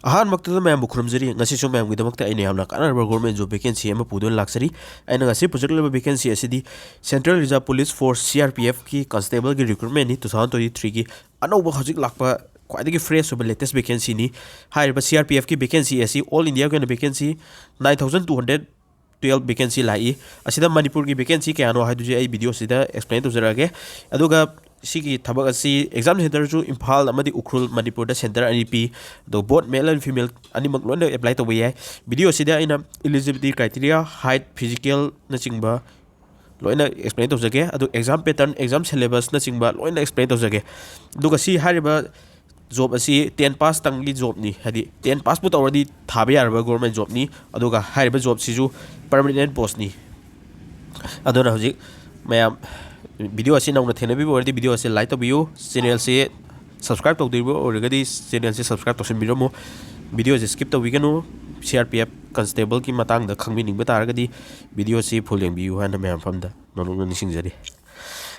ꯑꯍꯥꯟꯕꯃꯛꯇꯗ ꯃꯌꯥꯝꯕꯨ ꯈꯨꯔꯨꯝꯖꯔꯤ ꯉꯁꯤꯁꯨ ꯃꯌꯥꯝꯒꯤꯗꯃꯛꯇ ꯑꯩꯅ ꯌꯥꯝꯅ ꯀꯥꯟꯅꯔꯕ ꯒꯣꯔꯃꯦꯟ ꯖꯣꯕ ꯚꯦꯀꯦꯟꯁꯤ ꯑꯃ ꯄꯨꯗꯨꯅ ꯂꯥꯛꯆꯔꯤ ꯑꯩꯅ ꯉꯁꯤ ꯄꯨꯖꯔꯛꯂꯤꯕ ꯚꯦꯀꯦꯟꯁꯤ ꯑꯁꯤꯗꯤ central reserve police force CRPF ꯀꯤ ꯀꯟꯁꯇꯦꯕꯜꯒꯤ ꯔꯤꯀ꯭ꯔꯨꯏꯠꯃꯦꯟꯠꯅꯤ 2023 ꯒꯤ ꯑꯅꯧꯕ ꯍꯧꯖꯤꯛ ꯂꯥꯛꯄ ꯈ꯭ꯋꯥꯏꯗꯒꯤ ꯐ꯭ꯔꯦꯁ ꯑꯣꯏꯕ ꯂꯦꯇꯦꯁ ꯚꯦꯀꯦꯟꯁꯤꯅꯤ ꯍꯥꯏꯔꯤꯕ CRPF ꯀꯤ ꯚꯦꯀꯦꯟꯁꯤ ꯑꯁꯤ ꯑꯣꯜ ꯏꯟꯗꯤꯌꯥꯒꯤ ꯑꯣꯏꯅ ꯚꯦꯀꯦꯟꯁꯤ 9212 ꯚꯦꯀꯦꯟꯁꯤ ꯂꯥꯛꯏ ꯑꯁꯤꯗ ꯃꯅꯤꯄꯨꯔꯒꯤ ꯚꯦꯀꯦꯟꯁꯤ ꯀꯌꯥꯅꯣ ꯍꯥꯏꯕꯗꯨ ꯑꯩ ꯚꯤꯗꯤꯑꯣꯁꯤꯗ ꯑꯦꯛꯁꯄ꯭ꯂꯦꯟ ꯇꯧꯖꯔꯛꯑꯒꯦ ꯑꯗꯨꯒ सिगी थबक असी exam centre Imphal Ukhrul Manipur centre अनी पी दो बोथ मेल एंड फीमेल अनीमक लोन एप्लाई तब है वीडियो से इलिजिबिलिटी क्राइटेरिया हाइट फिजिकल नचिंग लोन एक्सप्लेन तौजगे एग्जाम पैटर्न एग्जाम सिलेबस नचिंग लोन एक्सप्लेन तौजगे जॉब असी 10 पास तंगी जॉबनी है 10 पास पु तौरदी थाबे यारबा गवर्नमेंट जॉबनी जॉब सिजु परमानेंट पोस्टनी अदुना हजिक मैम वीडियो असी नौना थेनबीबो ओरदी वीडियो असी लाइक तौबियो चैनल से सब्सक्राइब तौदिबो ओरगदी चैनल से सब्सक्राइब तौसनबिरमो वीडियो से स्किप तौबिगनु CRPF कांस्टेबल की मतांग द खंगबिनिंग बतारगदी वीडियो से फुल येंबियु हाना मैम फमदा नोनुग निसिंगजरी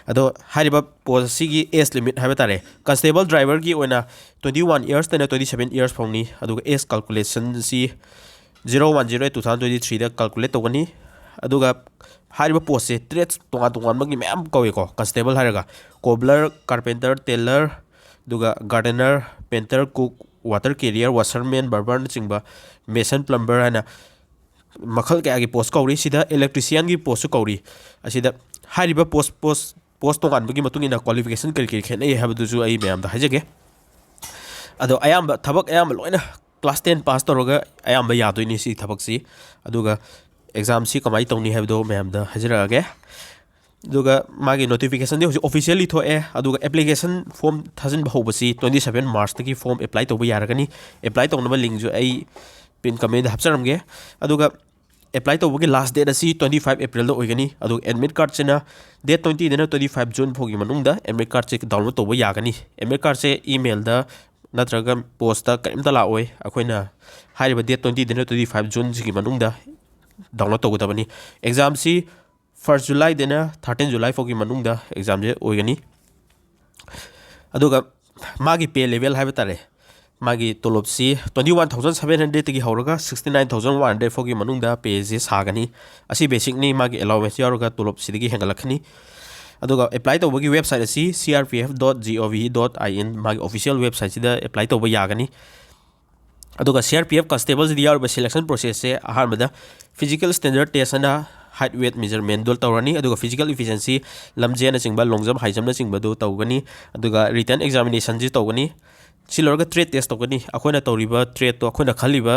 अदो हारिबा पोस्ट सिगी एज लिमिट हाबे तारे कांस्टेबल ड्राइवर की ओना 21 इयर्स तने 27 इयर्स फौनी अदुगा एज कैलकुलेशन सी 0108/2023 दा कैलकुलेट तौगनी अदुगा हारिबा पोस्ट से ट्रेड्स तोंगा मैम कौको कांस्टेबल हारगा कोबलर कारपेंटर टेलर दुगा gardener painter cook water carrier washerman barber चिंग मेसन प्लम्बर है मखल क्या पोस्ट कौरी इलेक्ट्रिशियन की पोस्ट कौरी हारिबा पोस्ट तोंगान क्वालिफिकेशन करी खेने है मैम हाजगे अदो अयाम थबक अयाम लोइना क्लास 10 पास तौरगा अयाम यादोइनी सी थबक सी अदुगा एग्जाम से कमाई तौनी है मैम हजरगे मागी नोटिफिकेशन ऑफिशियली थोए एप्लीकेशन फॉर्म थाजन होबसी 27 मार्च तक फॉर्म एप्लाई तब यारगनी एप्लाई तौनब लिंक जो आई पिन कमेंट हापचरमगे एप्लाई तब लास्ट डेट असी 25 एप्रिल होगनी एडमिट कार्ड से डेट 20 देना 25 जून फोगी मनुंगदा एडमिट कार्ड से डाउनलोड तब यागनी एडमिट कार्ड से ईमेल नत्रगा पोस्ट करीमता लाओय अखोइना हारिबा डेट 20 देना 25 जून की मनुंगदा डाउनलोड तौगदबनी एग्जाम से 1 जुलाई देना 13 जुलाई फोगी मनुंगदा एग्जाम जे ओइगनी अदुगा मागी पे लेवल हाइबा तारे मागी तोलोब सी 21700 तगी हौरगा 69100 फोगी मनुंगदा पे जे सागनी असी बेसिक नि मागी अलाउंस यारगा तोलोब सिदगी हेंगलखनी अदुगा अप्लाई तौबगी वेबसाइट असी crpf.gov.in मागी ऑफिशियल वेबसाइट सिदा अप्लाई तौब यागनी अदुगा CRPF कांस्टेबल दी यारबा सिलेक्शन प्रोसेस से अहानबदा फिजिकल स्टैंडर्ड टेस्ट ना हाइट वेट मेजरमेंट दो तौरनी अदुगा फिजिकल इफिशिएंसी लमजेन चिंबा लॉन्ग जंप हाई जंप चिंबा दो तौगनी अदुगा रिटन एग्जामिनेशन जी तौगनी सिलोरगा ट्रेड टेस्ट तौगनी अखोना तौरिबा ट्रेड तो अखोना खलिबा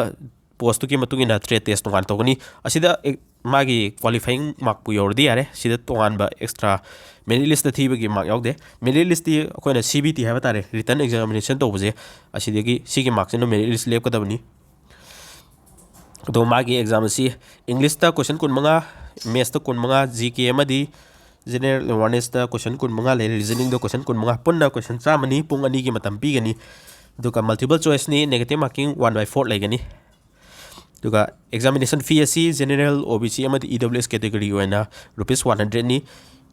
पोस्ट की मतुंगिना ट्रेड टेस्ट तोंगान तौगनी असिदा मागी क्वालिफाइंग मार्क पु योरदी यारे सिदा तोंगानबा एक्स्ट्रा मेरिट लिस्ट थीबगी मार्क यावदे मेरिट लिस्ट ती अखोना CBT हाबा तारे रिटन एग्जामिनेशन तौबजे असिदगी सिगी मार्क से मेरिट लिस्ट लेपकदबनी दो मागी एग्जाम से इंग्लिश ता क्वेश्चन 15 मैथ्स ता 15 GK अमदी जनरल अवेयरनेस ता क्वेश्चन 15 ले रीजनिंग दा क्वेश्चन 15 पुन्ना क्वेश्चन चामनी पुंग अनी की मतम पीगनी दुका मल्टीपल चॉइस नि नेगेटिव मार्किंग 1/4 लेगनी दुका एग्जामिनेशन फी असी जनरल OBC अमदी EWS कैटेगरी होना ₹100 नि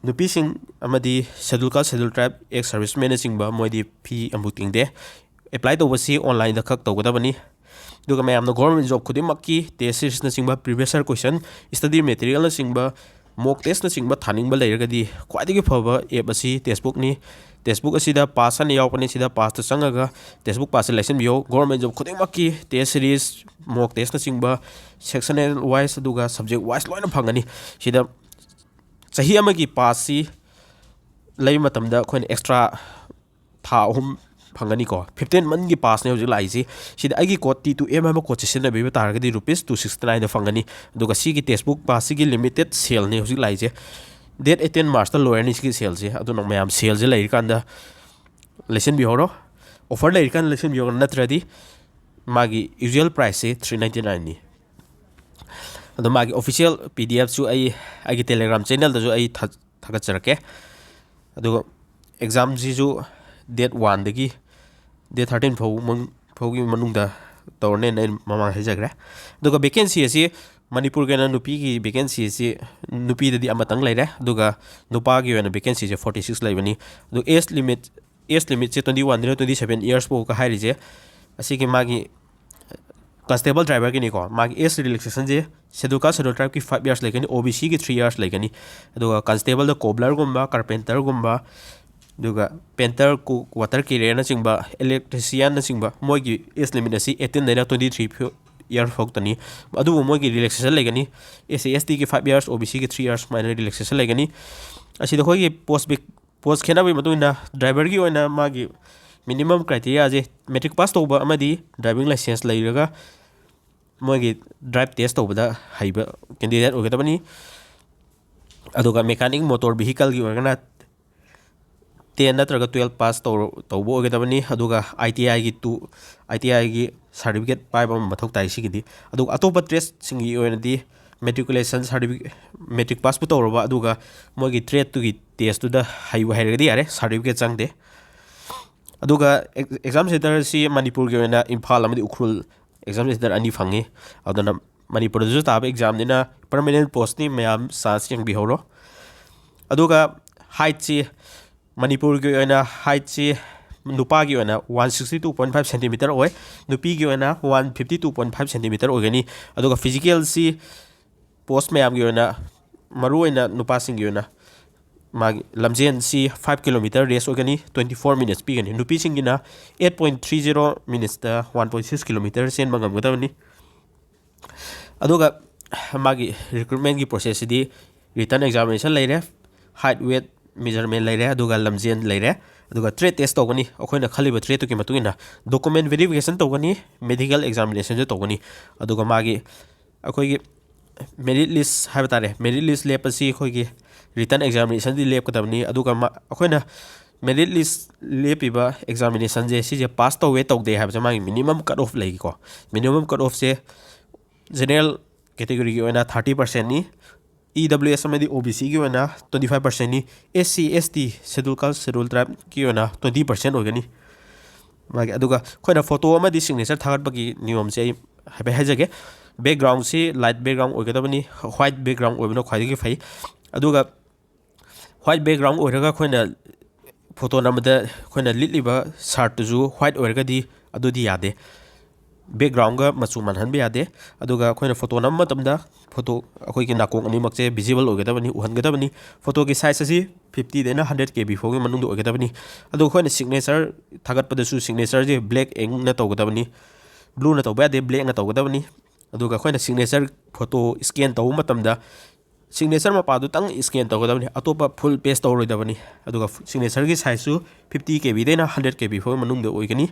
नुपी सिंग अमदी schedule caste schedule tribe ex serviceman सिंगबा मोदी फी अमुतिंग दे अप्लाई तौबसी ऑनलाइन दा खक तौगदबनी दुगा मैम गवर्नमेंट जॉब खुदिमक्की टेस्ट सीरीज नचिंबा previous year question study material नचिंबा मॉक टेस्ट नचिंबा थानिंगबा लेरगदी ख्वाइदगी फबा एप असी टेस्टबुक नि टेस्टबुक असिदा पास अन यावपनी सिदा पास त संगगा टेस्टबुक पास सिलेक्शन बियो गवर्नमेंट जॉब खुदिमक्की टेस्ट सीरीज मॉक टेस्ट नचिंबा सेक्शनल वाइज दुगा सब्जेक्ट वाइज लोइना फंगनी सिदा सही अमगी पास सी लई मतमदा खोइन एक्स्ट्रा था अहुम फंगनी को 15 मन की पास ने हजिक लाइसी सिदा आगी कोड T2M हम कोड सिना बेबे तारगदी ₹269 फंगनी दुगा सी की टेक्स्टबुक पास की लिमिटेड सेल ने हजिक लाइसे डेट 18 मार्च ता लोयर नि की सेल से अदु न मैम सेल जे लैर कांदा लेसन बिहोरो ऑफर लैर कान लेसन बिहोरो नत्रदी मागी यूजुअल प्राइस से 399 नि अदु मागी ऑफिशियल PDF सु आई टेलीग्राम चैनल दा जो आई थगत चरके अदु एग्जाम जी जो डेट 1 दगी डेट 13 फौगी मनुंगदा तौरने नै ममा हेजग्रे दुगा वैकेंसी असी मणिपुर के नुपी की वैकेंसी असी नुपी ददी अमतंग लैरे दुगा नुपा की वेना वैकेंसी जे 46 लैबनी दु एज लिमिट से 21 दिन 27 इयर्स पो का हाइरिजे असी के मागी constable driver की निको मागी एज रिलैक्सेशन जे शेड्यूल कास्ट शेड्यूल ट्राइब की 5 years लेकनी OBC की 3 years लेकनी अदुगा constable द cobbler गुम्बा carpenter गुम्बा अदुगा painter को water carrier ना चिंबा electrician ना चिंबा मोई की एज लिमिट असी 18 देना 23 years फोक्तनी अदुगो मोई की रिलैक्सेशन लेकनी SC/ST की 5 years OBC की 3 years माइनर रिलैक्सेशन लेकनी असी देखो ये पोस्ट खेना भी मतुना ड्राइवर की ओइना मागी मिनिमम क्राइटेरिया जे मैट्रिक पास तौबा अमदी ड्राइविंग लाइसेंस लैरगा मोगी ड्राइव टेस्ट तौबदा हाइबा कैंडिडेट ओगदबनी अदुगा मैकेनिक मोटर व्हीकल की ओरगना 10 नत्रगा 12 पास तौबो ओगदबनी अदुगा ITI की 2 ITI की सर्टिफिकेट पाइबा मथौ ताइ सिगिदी अदुगा अतोपा ट्रेस सिंगी ओइनदी मेट्रिकुलेशन सर्टिफिकेट मैट्रिक पास तौरबा अदुगा मोगी ट्रेड तुगी टेस्ट तुदा हाइबा हाइरगदी यारे सर्टिफिकेट चांगदे अदुगा एग्जाम सेंटर सी मणिपुर के ओइना इम्फाल अमदी उखरुल एग्जाम सेंटर अनि फंगे अदुना मणिपुर जो ताब एग्जाम दिना परमानेंट पोस्ट नि मैम सास यंग बिहोरो अदुगा हाइट सी मणिपुर के ओइना हाइट सी नुपा की ओइना 162.5 सेंटीमीटर ओय नुपी की ओइना 152.5 सेंटीमीटर ओगनी अदुगा फिजिकल सी पोस्ट मैम की ओइना मरु ओइना नुपा सिंग की ओइना मागी लमजेन सी 5 किलोमीटर रेस होगनी 24 मिनट्स पीगनी नुपी सिंगिना 8.30 मिनट्स दा 1.6 किलोमीटर सेन मंगमगदबनी अदुगा मागी रिक्रूटमेंट की प्रोसेस दी रिटर्न एग्जामिनेशन लेरे हाइट वेट मेजरमेंट लेरे अदुगा लमजेन लेरे अदुगा ट्रेड टेस्ट तौगनी अखोइना खलिबा ट्रेड तुकी मतुइना डॉक्यूमेंट वेरिफिकेशन तौगनी मेडिकल एग्जामिनेशन जो तौगनी अदुगा मागी अखोइगी मेरिट लिस्ट हाइबा तारे मेरिट लिस्ट लेपसी अखोइगी रिटर्न एग्जामिनेशन दी लेपकदबनी अदुगा अखोइना मेरिट लिस्ट लेपिबा एग्जामिनेशन जे सिजे पास तौवे तौदे हाइबा मागी मिनिमम कट ऑफ लेगिको मिनिमम कट ऑफ से जनरल कैटेगरी की ओइना 30% नी EWS अमदी OBC की ओइना 25% नी SC/ST schedule caste schedule tribe की ओइना 20% होगनी मागी अदुगा खोइना फोटो अमदी सिग्नेचर थागतबगी नियम से हाइबा हाइजगे बैकग्राउंड से लाइट बैकग्राउंड ओगदबनी व्हाइट बैकग्राउंड ओइबनो ख्वाइदगी फै अदुगा व्हाइट बैकग्राउंड ओइरगा खोइना फोटो नमदा खोइना लिटलिबा शर्ट जु व्हाइट ओइरगदी अदुदी यादे बैकग्राउंड का मचु मनहन भी यादे अदुगा खोइना फोटो नम मतमदा फोटो अखोइ की नाकोंग अनि मकसे विजिबल ओगदबनी उहनगदबनी फोटो की साइज असि 50 देना 100 KB फोगे मनुंग ओगदबनी अदु खोइना सिग्नेचर थागतपदसु सिग्नेचर जे ब्लैक इंक न तौगदबनी ब्लू न तौबा दे ब्लैक न तौगदबनी अदुगा खोइना सिग्नेचर फोटो स्कैन तौ मतमदा सिग्नेचर मपादु तंग स्कैन तौगदबनी अतोपा फुल पेज तौरोइदबनी अदुगा सिग्नेचर की साइज सु 50 KB देना 100 KB फोगे मनुंग ओइगनी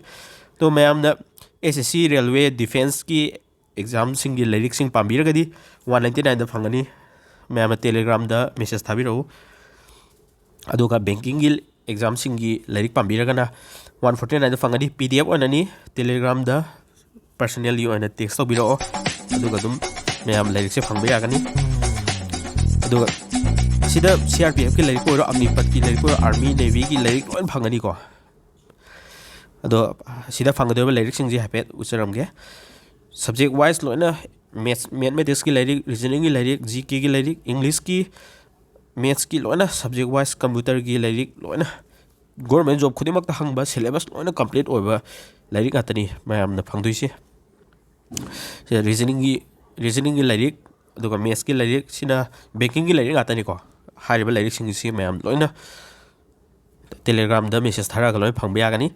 तो मैमना SSC रेलवे डिफेंस की एग्जाम सिंगी लाइरिक सिंग पांबिरगदी 199 दा फंगनी मैम टेलीग्राम दा मेसेज थाबिरो अदुगा बैंकिंग की एग्जाम सिंगी लाइरिक पांबिरगना 149 दा फंगदी PDF ओननी टेलीग्राम दा पर्सनली ओना टेक्स्ट तौबिरो अदुगा दुम मैम लाइरिक से फंबे यागनी अदुगा सिदा CRPF की लाइरिक ओरो अग्निपथ की लाइरिक ओरो आर्मी नेवी की लाइरिक लोन फंगनी को अदो सिदा फंगदोबा लाइरिक सिंग जे हैपेट उचरमगे सब्जेक्ट वाइज लोना मैथमेटिक्स की लाइरिक रीजनिंग की लाइरिक GK की लाइरिक इंग्लिश की मैथ्स की लोना सब्जेक्ट वाइज कंप्यूटर की लाइरिक लोना गवर्नमेंट जॉब खुदिमक हंगबा सिलेबस लोना कंप्लीट ओबा लाइरिक आतनी मैमना फंगदुइसे रीजनिंग की लाइरिक अदुगा मैथ्स की लाइरिक सिना बैंकिंग की लाइरिक आतनी को हारिबा लाइरिक सिंग सी मैम लोना टेलीग्राम दा मेसेज थारागा लोय फंबा यागनी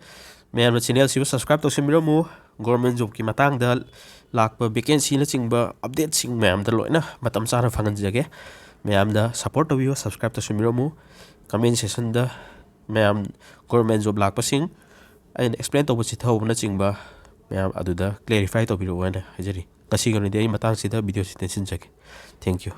मैम चैनल सिबो सब्सक्राइब तौसिमिरमु गवर्नमेंट जॉब की मतंग दा लाकपा वैकेंसी न चिंबा अपडेट सिंग मैम दा लोयना मतम सारा फंगनजगे मैम दा सपोर्ट तौबियो सब्सक्राइब तौसिमिरमु कमेंट सेक्शन दा मैम गवर्नमेंट जॉब लाकपा सिंग आइन एक्सप्लेन तौबा चिथौबना चिंबा मैम अदुदा क्लैरिफाई तौबिरो वाना हाजरी कसी गनि दे मतंग सिदा वीडियो सिटेंशन जगे थैंक यू।